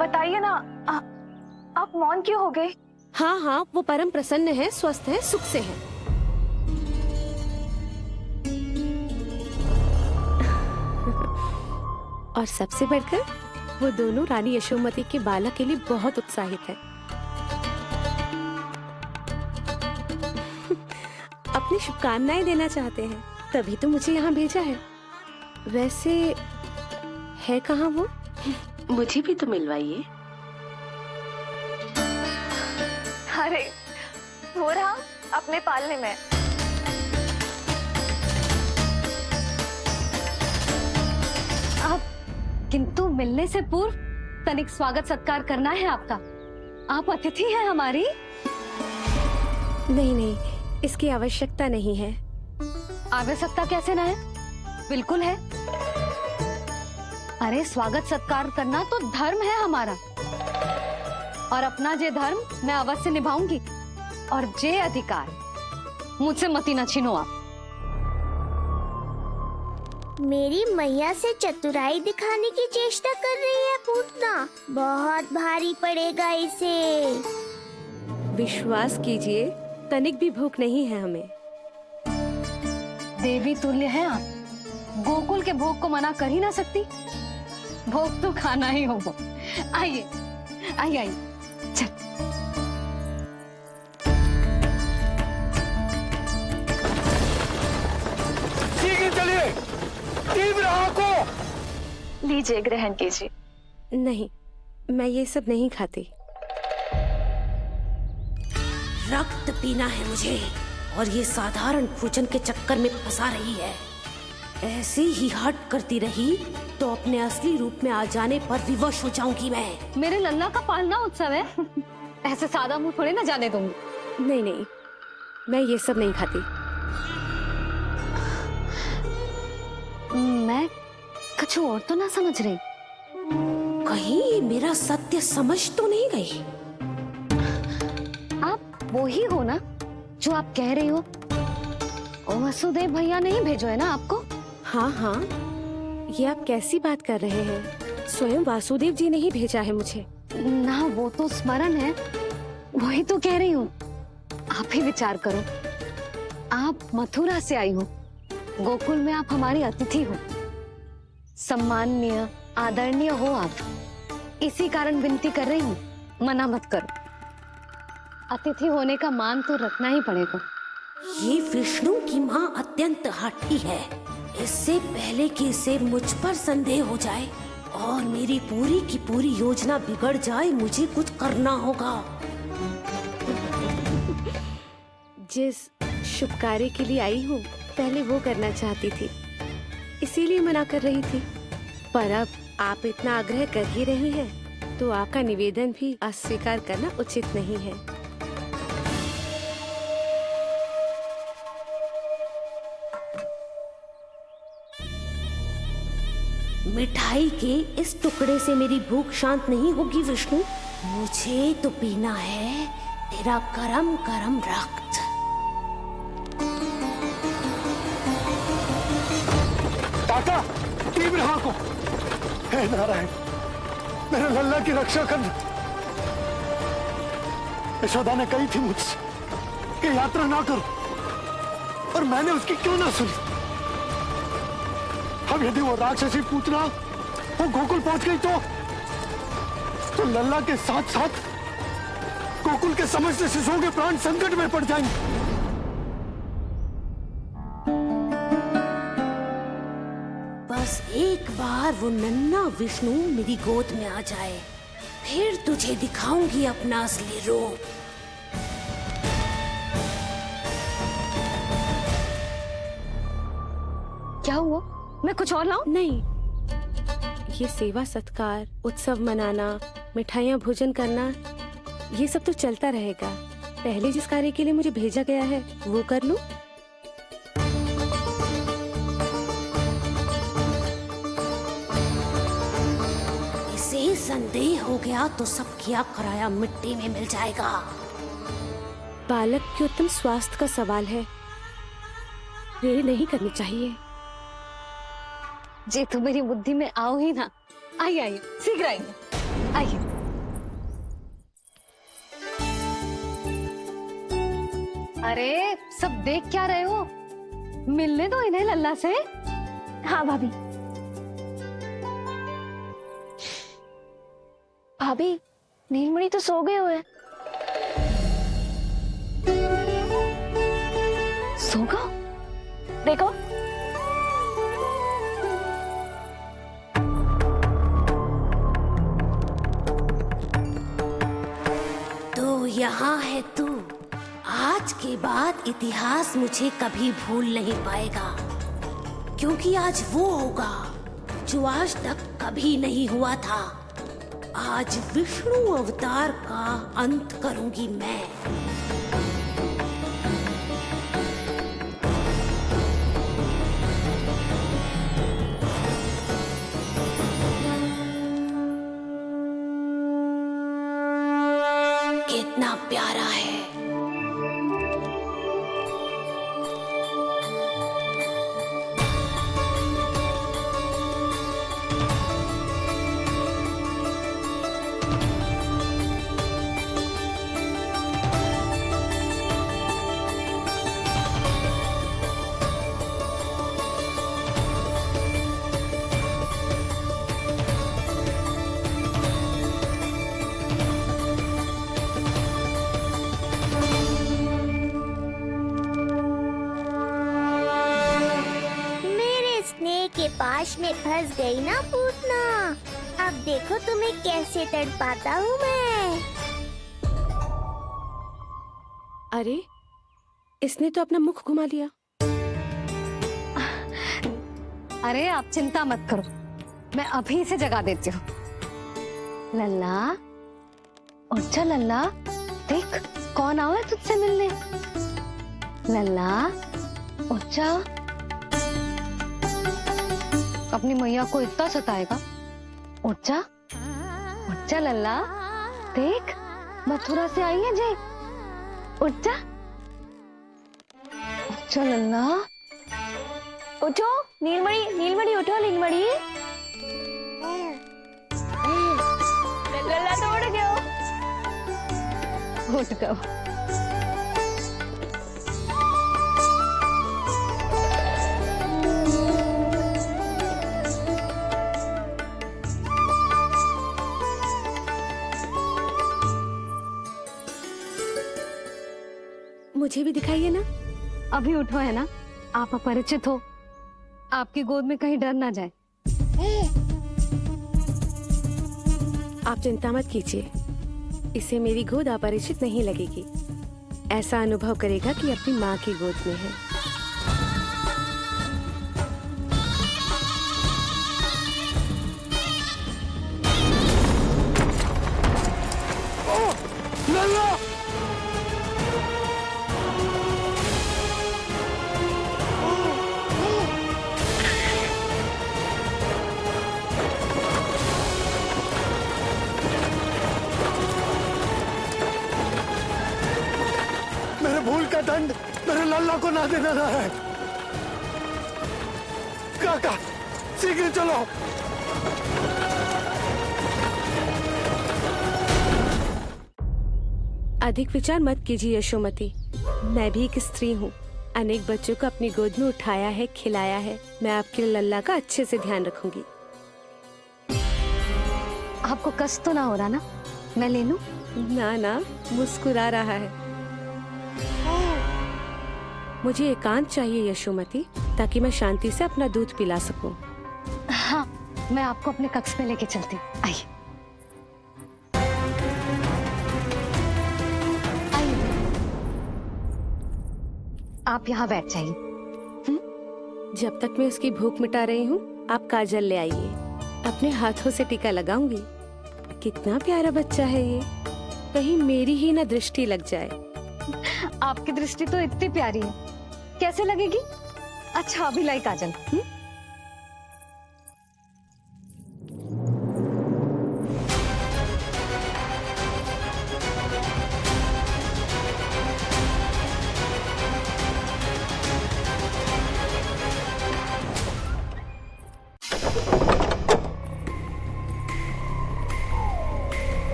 बताइए ना, आप मौन क्यों हो गए? हाँ हाँ, वो परम प्रसन्न है, स्वस्थ है, सुख से है। और सबसे बढ़कर वो दोनों रानी यशोमती के बालक के लिए बहुत उत्साहित है। अपनी शुभकामनाएं देना चाहते हैं, तभी तो मुझे यहाँ भेजा है। वैसे है कहाँ वो? मुझे भी तो मिलवाइए। अरे वो रहा अपने पालने में। किंतु मिलने से पूर्व तनिक स्वागत सत्कार करना है आपका। आप अतिथि हैं हमारी। नहीं नहीं, इसकी आवश्यकता नहीं है। आवश्यकता कैसे ना है? बिल्कुल है। अरे स्वागत सत्कार करना तो धर्म है हमारा, और अपना जे धर्म मैं अवश्य निभाऊंगी, और जे अधिकार मुझसे मती न छीनो आप। मेरी मैया से चतुराई दिखाने की चेष्टा कर रही है पूतना। बहुत भारी पड़ेगा इसे। विश्वास कीजिए, तनिक भी भूख नहीं है हमें। देवी तुल्य है आप, गोकुल के भोग को मना कर ही ना सकती। भोग तो खाना ही होगा। आइए आइए आइए, चल। शीघ्र चलिए, तीव्र को लीजिए, ग्रहण कीजिए। नहीं, मैं ये सब नहीं खाती। रक्त पीना है मुझे, और ये साधारण भोजन के चक्कर में फंसा रही है। ऐसी ही हट करती रही तो अपने असली रूप में आ जाने पर विवश हो जाऊंगी मैं। मेरे लल्ला का पालना उत्सव है, ऐसे सादा मुंह थोड़े ना जाने दूंगी। नहीं नहीं, मैं ये सब नहीं खाती। मैं कुछ और तो ना समझ रही। कहीं ये मेरा सत्य समझ तो नहीं गई? आप वो ही हो ना जो आप कह रही हो? वसुदेव भैया ने ही भेजो है ना आपको? हाँ हाँ, ये आप कैसी बात कर रहे हैं? स्वयं वासुदेव जी ने ही भेजा है मुझे। ना वो तो स्मरण है, वही तो कह रही हूँ। आप ही विचार करो, आप मथुरा से आई हो, गोकुल में आप हमारी अतिथि हो, सम्माननीय आदरणीय हो आप। इसी कारण विनती कर रही हूँ, मना मत करो। अतिथि होने का मान तो रखना ही पड़ेगा। ये विष्णु की माँ अत्यंत हठी है। इससे पहले कि इसे मुझ पर संदेह हो जाए और मेरी पूरी की पूरी योजना बिगड़ जाए, मुझे कुछ करना होगा। जिस शुभ कार्य के लिए आई हूँ, पहले वो करना चाहती थी, इसीलिए मना कर रही थी। पर अब आप इतना आग्रह कर ही रही हैं, तो आपका निवेदन भी अस्वीकार करना उचित नहीं है। मिठाई के इस टुकड़े से मेरी भूख शांत नहीं होगी विष्णु। मुझे तो पीना है तेरा गरम गरम रक्त। काका, तीव्र हाँ को। हे नारायण, मेरे लल्ला की रक्षा करना। यशोदा ने कही थी मुझसे कि यात्रा ना करो, और मैंने उसकी क्यों ना सुनी। अब यदि वो राक्षसी पूतना वो गोकुल पहुंच गई तो लल्ला के साथ साथ गोकुल के समस्त शिशुओं के प्राण संकट में पड़ जाएंगे। बस एक बार वो नन्हा विष्णु मेरी गोद में आ जाए, फिर तुझे दिखाऊंगी अपना असली रूप। क्या हुआ? मैं कुछ और लाऊं? नहीं, ये सेवा सत्कार, उत्सव मनाना, मिठाइयाँ भोजन करना, ये सब तो चलता रहेगा। पहले जिस कार्य के लिए मुझे भेजा गया है वो कर लूं। इसे संदेह हो गया तो सब किया कराया मिट्टी में मिल जाएगा। बालक के उत्तम स्वास्थ्य का सवाल है, देरी नहीं करनी चाहिए। जे तो मेरी बुद्धि में आओ ही ना। आइए आइए, शीघ्र आइए, आइए। अरे सब देख क्या रहे हो? मिलने दो इन्हें लल्ला से। हाँ भाभी। भाभी, नीलमणि तो सो गए हुए। सो गो? देखो। यहाँ है तू। आज के बाद इतिहास मुझे कभी भूल नहीं पाएगा, क्योंकि आज वो होगा जो आज तक कभी नहीं हुआ था। आज विष्णु अवतार का अंत करूंगी मैं। कितना प्यारा है। के पास में फंस गई ना पूतना। अब देखो तुम्हें कैसे तड़पाता हूँ मैं। अरे, इसने तो अपना मुख घुमा लिया। अरे आप चिंता मत करो, मैं अभी से जगा देती हूँ। लल्ला, उठ जा लल्ला, देख कौन आवा है तुझसे मिलने। लल्ला, उठ जा। अपनी मैया को इतना सताएगा? उठ जा, उठ जा लल्ला, देख मथुरा से आई है जय। उठ जा, उठ जा लल्ला, उठो। नीलमणि, नीलमणि उठो, नीलमणि। लल्ला तो उठ गया। उठ गया। मुझे भी दिखाइए ना। अभी उठो है ना, आप अपरिचित हो, आपकी गोद में कहीं डर ना जाए। आप चिंता मत कीजिए, इसे मेरी गोद अपरिचित नहीं लगेगी। ऐसा अनुभव करेगा कि अपनी माँ की गोद में है। मेरे भूल का दंड मेरे लल्ला को ना देना ना है। काका शीघ्र चलो। अधिक विचार मत कीजिए यशोमती, मैं भी एक स्त्री हूँ। अनेक बच्चों को अपनी गोद में उठाया है, खिलाया है। मैं आपके लल्ला का अच्छे से ध्यान रखूंगी। आपको कष्ट तो ना हो रहा ना? मैं ले लूं? ना ना, मुस्कुरा रहा है। मुझे एकांत चाहिए यशोमती, ताकि मैं शांति से अपना दूध पिला सकूं। हाँ, मैं आपको अपने कक्ष में लेके चलती हूँ। आइए। आप यहाँ बैठ जाइए। जब तक मैं उसकी भूख मिटा रही हूँ, आप काजल ले आइए। अपने हाथों से टीका लगाऊंगी। कितना प्यारा बच्चा है ये, कहीं मेरी ही ना दृष्टि लग जाए। आपकी दृष्टि तो इतनी प्यारी है, कैसे लगेगी? अच्छा अभी लाई काजल।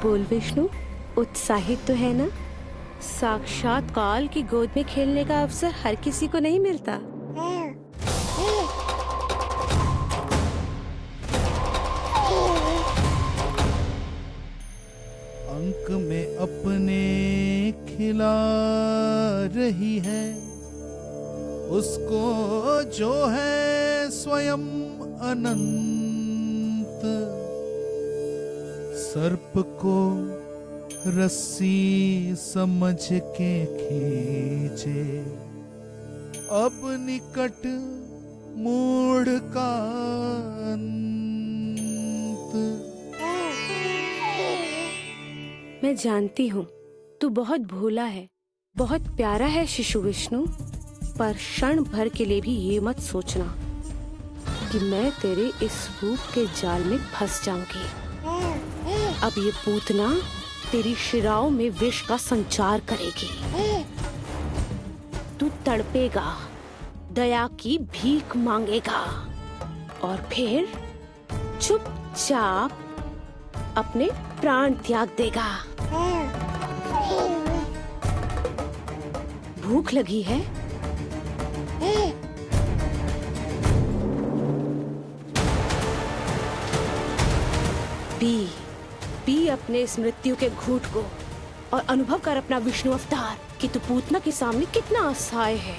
बोल विष्णु, उत्साहित तो है ना? साक्षात काल की गोद में खेलने का अवसर हर किसी को नहीं मिलता। अंक में अपने खिला रही है, उसको जो है स्वयं अनंत। सर्प को रस्सी समझ के खींचे, अब निकट मूढ़ का अंत। मैं जानती हूँ तू बहुत भोला है, बहुत प्यारा है शिशु विष्णु, पर क्षण भर के लिए भी ये मत सोचना कि मैं तेरे इस रूप के जाल में फंस जाऊंगी। अब ये पूतना तेरी शिराओं में विष का संचार करेगी। तू तड़पेगा, दया की भीख मांगेगा और फिर चुपचाप अपने प्राण त्याग देगा। भूख लगी है? पी अपने इस मृत्यु के घूंट को और अनुभव कर अपना विष्णु अवतार कि तू पूतना के सामने कितना असहाय है।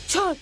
छोड़।